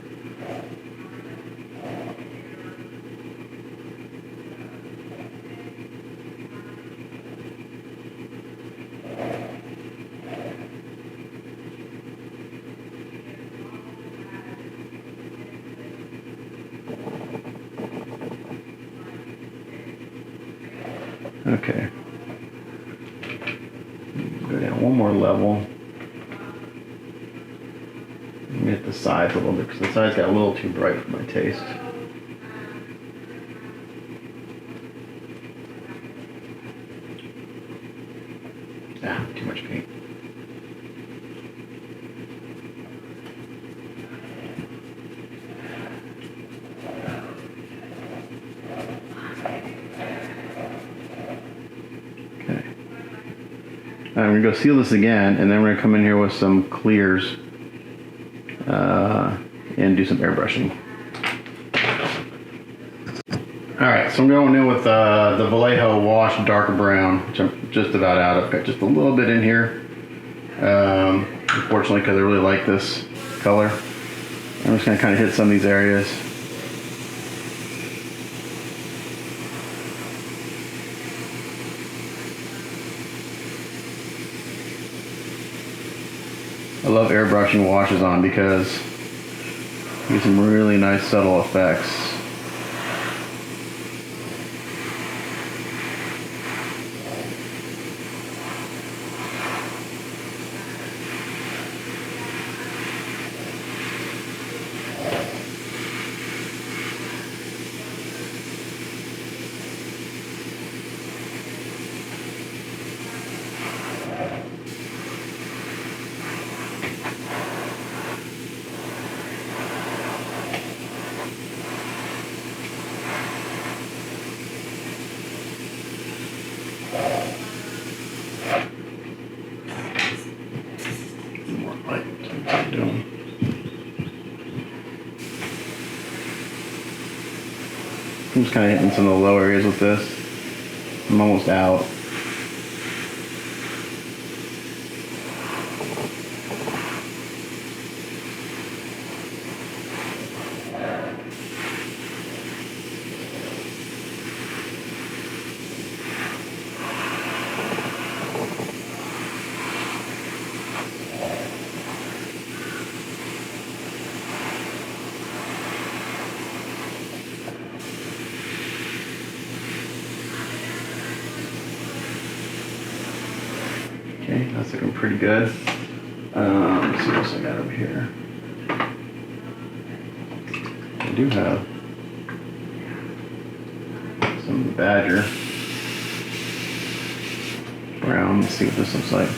Okay. Go down one more level. Hit the sides a little bit because the sides got a little too bright for my taste. Ah, too much paint. I'm gonna go seal this again, and then we're gonna come in here with some clears and do some airbrushing. All right, so I'm going in with the Vallejo Wash Dark Brown, which I'm just about out of. I've got just a little bit in here, unfortunately, because I really like this color. I'm just gonna kind of hit some of these areas. I love airbrushing washes on because you get some really nice subtle effects. I'm just kind of hitting some of the low areas with this. I'm almost out. Okay, that's looking pretty good. Let's see what else I got over here. I do have some Badger brown. Let's see what this looks like.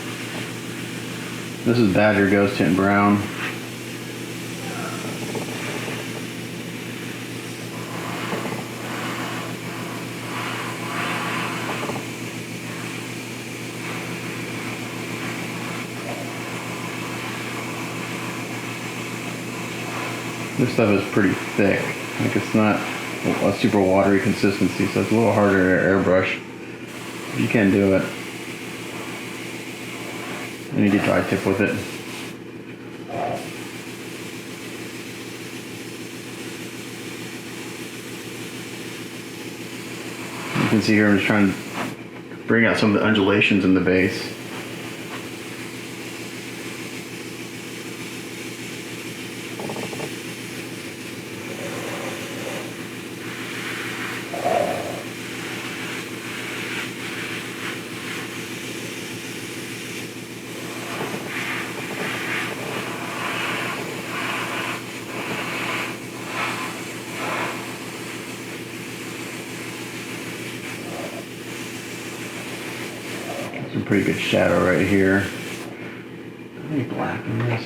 This is Badger Ghost Tint Brown. This stuff is pretty thick. Like, it's not a super watery consistency, so it's a little harder to airbrush. You can do it. I need to dry tip with it. You can see here I'm just trying to bring out some of the undulations in the base. Some pretty good shadow right here. Any black in this?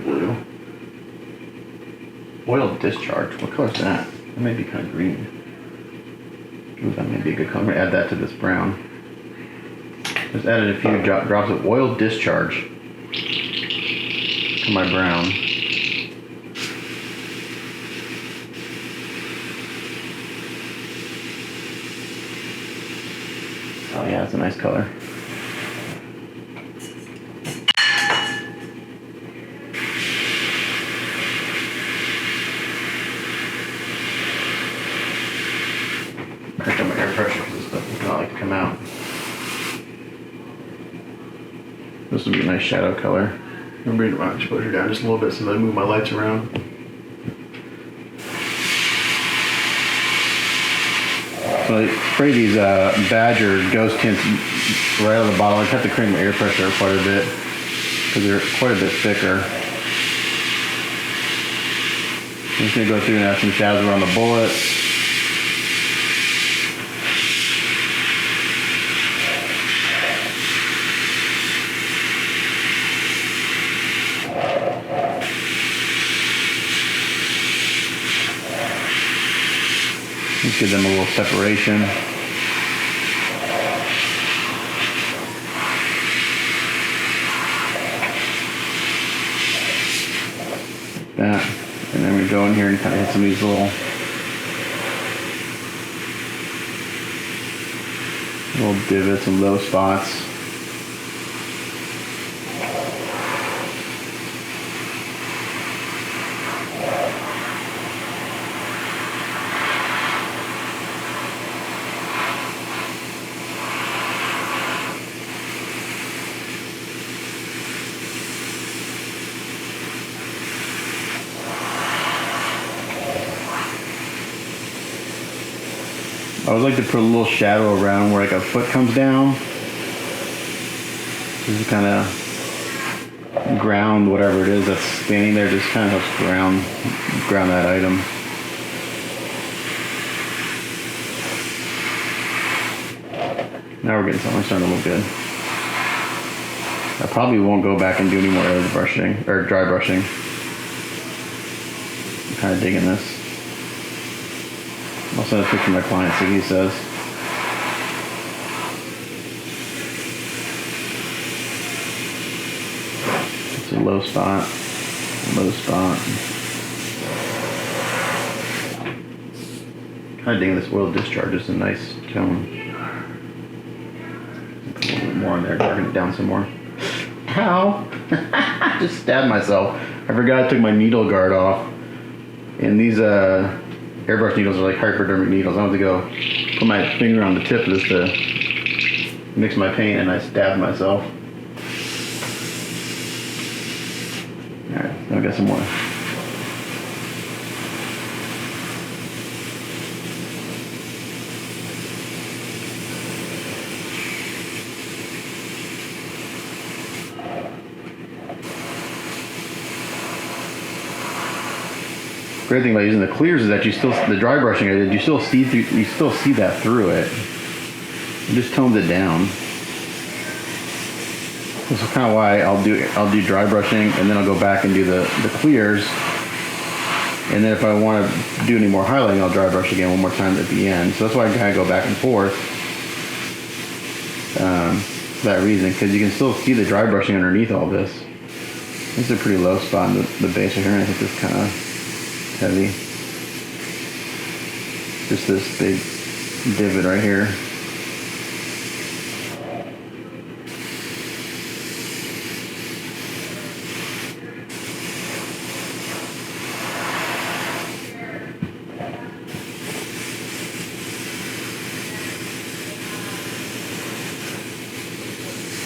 Blue. Oil discharge. What color is that? That may be kind of green. Ooh, that may be a good color. I'm gonna add that to this brown. Just added a few drops of oil discharge to my brown. Oh yeah, it's a nice color. Crank up my air pressure because this stuff does not like to come out. This would be a nice shadow color. I'm gonna bring my exposure down just a little bit so that I move my lights around. So I spray these Badger Ghost Tints right out of the bottle. I have to crank my air pressure quite a bit because they're quite a bit thicker. I'm just going to go through and add some shadows around the bullet. Just give them a little separation. that. And then we go in here and kind of hit some of these little divots and low spots. I would like to put a little shadow around where like a foot comes down. Just kind of ground whatever it is that's standing there. Just kind of helps ground that item. Now we're getting something starting to look good. I probably won't go back and do any more air brushing or dry brushing. I'm kind of digging this. I'll send a picture to my client, see what he says. It's a low spot. Kind of digging this oil discharge. It's a nice tone. Put a little bit more in there, darken it down some more. Ow! I just stabbed myself. I forgot I took my needle guard off. And these airbrush needles are like hypodermic needles. I went to go put my finger on the tip of this to mix my paint, and I stabbed myself. Alright, now I got some more. Great thing about using the clears is that the dry brushing I did, you still see that through it. It just tones it down. This is kind of why I'll do dry brushing, and then I'll go back and do the clears. And then if I want to do any more highlighting, I'll dry brush again one more time at the end. So that's why I kind of go back and forth. For that reason, because you can still see the dry brushing underneath all this. This is a pretty low spot in the base right here, and I think this kind of heavy. Just this big divot right here.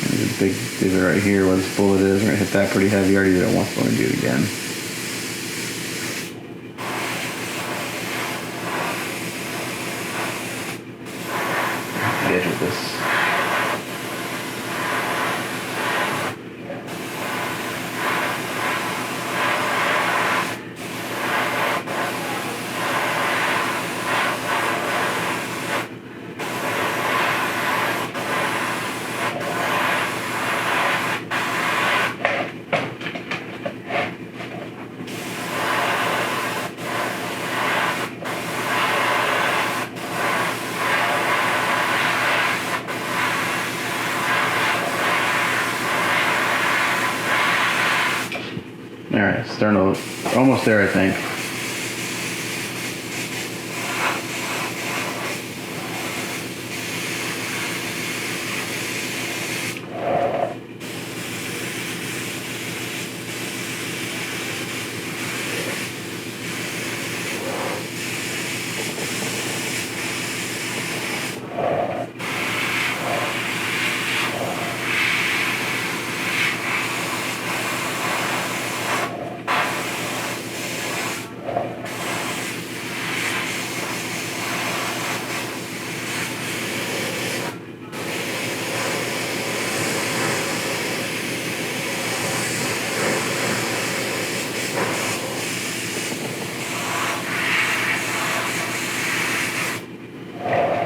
There's a big divot right here where this bullet is. We're gonna hit that pretty heavy. I already did it once, but I'm gonna do it again. Edge with this. Alright, starting to look almost there, I think.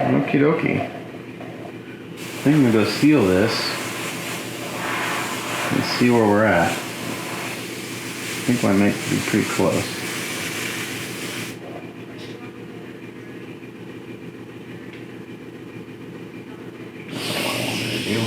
Okie dokie. I think I'm gonna go seal this and see where we're at. I think I might be pretty close. That's what I wanted to do.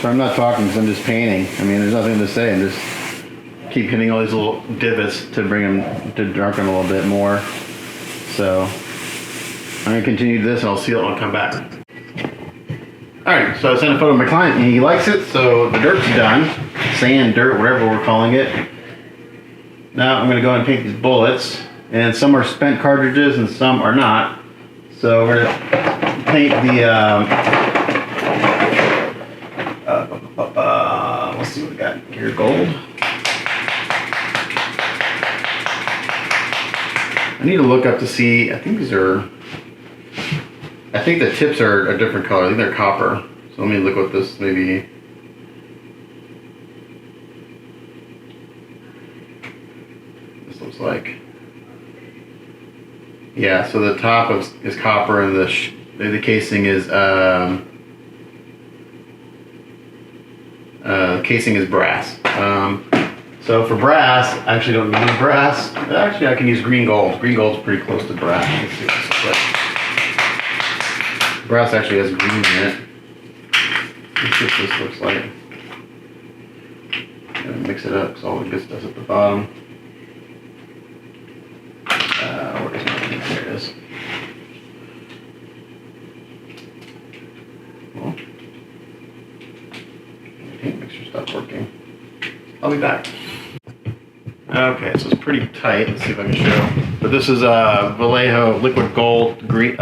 So I'm not talking because I'm just painting. I mean, there's nothing to say. I'm just keep hitting all these little divots to bring them, to darken a little bit more. So I'm gonna continue this and I'll seal it when I come back. Alright, so I sent a photo to my client and he likes it, so the dirt's done. Sand, dirt, whatever we're calling it. Now I'm gonna go and paint these bullets. And some are spent cartridges and some are not. So we're gonna paint the let's see what we got here. Gold. I need to look up to see. I think these are. I think the tips are a different color. I think they're copper. So let me look what this maybe. This looks like. Yeah. So the top is copper and the casing is brass. So for brass, I actually don't use brass. Actually, I can use green gold. Green gold's pretty close to brass. Let's see what this looks like. Brass actually has green in it. Let's see what this looks like. Gotta mix it up because all the good stuff's at the bottom. Where is my paint? There it is. Well, paint mixture stopped working. I'll be back. Okay, so it's pretty tight. Let's see if I can show. But this is Vallejo liquid gold, green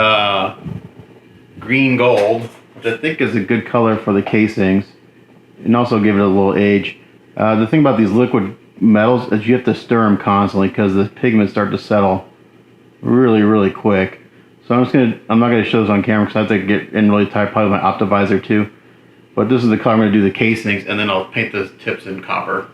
gold, which I think is a good color for the casings, and also give it a little age. The thing about these liquid metals is you have to stir them constantly because the pigments start to settle really quick. So I'm not gonna show this on camera because I have to get in really tight, probably with my optivisor too. But this is the color I'm gonna do the casings, and then I'll paint the tips in copper.